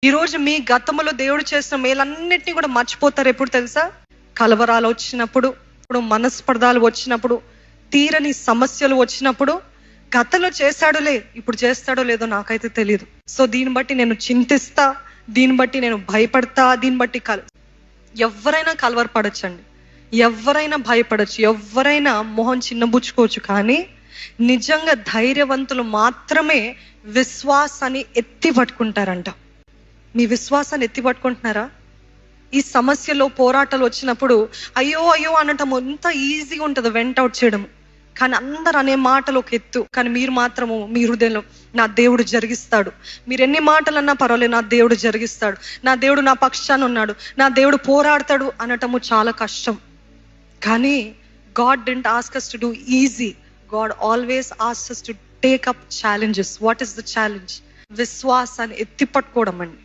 ఈ రోజు మీ గతంలో దేవుడు చేసిన మేలన్నిటినీ కూడా మర్చిపోతారు. ఎప్పుడు తెలుసా? కలవరాలు వచ్చినప్పుడు, ఇప్పుడు మనస్పర్ధాలు వచ్చినప్పుడు, తీరని సమస్యలు వచ్చినప్పుడు, గతంలో చేశాడులే, ఇప్పుడు చేస్తాడో లేదో నాకైతే తెలియదు. సో దీన్ని బట్టి నేను చింతిస్తా, దీన్ని బట్టి నేను భయపడతా, దీన్ని బట్టి ఎవరైనా కలవరపడచ్చండి, ఎవరైనా భయపడచ్చు, ఎవరైనా మొహం చిన్నబుచ్చుకోవచ్చు. కానీ నిజంగా ధైర్యవంతులు మాత్రమే విశ్వాసాన్ని ఎత్తి పట్టుకుంటారంట. మీ విశ్వాసాన్ని ఎత్తి పట్టుకుంటున్నారా? ఈ సమస్యలో పోరాటాలు వచ్చినప్పుడు అయ్యో అయ్యో అనటం ఎంత ఈజీగా ఉంటుందో వెంట అవుట్ చేయడం. కానీ అందరు అనే మాటలు ఒక ఎత్తు, కానీ మీరు మాత్రము మీ హృదయంలో నా దేవుడు జరిగిస్తాడు, మీరు ఎన్ని మాటలు అన్నా పర్వాలేదు, నా దేవుడు జరిగిస్తాడు, నా దేవుడు నా పక్షాన ఉన్నాడు, నా దేవుడు పోరాడతాడు అనటము చాలా కష్టం. కానీ God didn't ask us to do easy. God always asks us to take up challenges. What is the challenge? విశ్వాసాన్ని ఎత్తి పట్టుకోవడం అండి.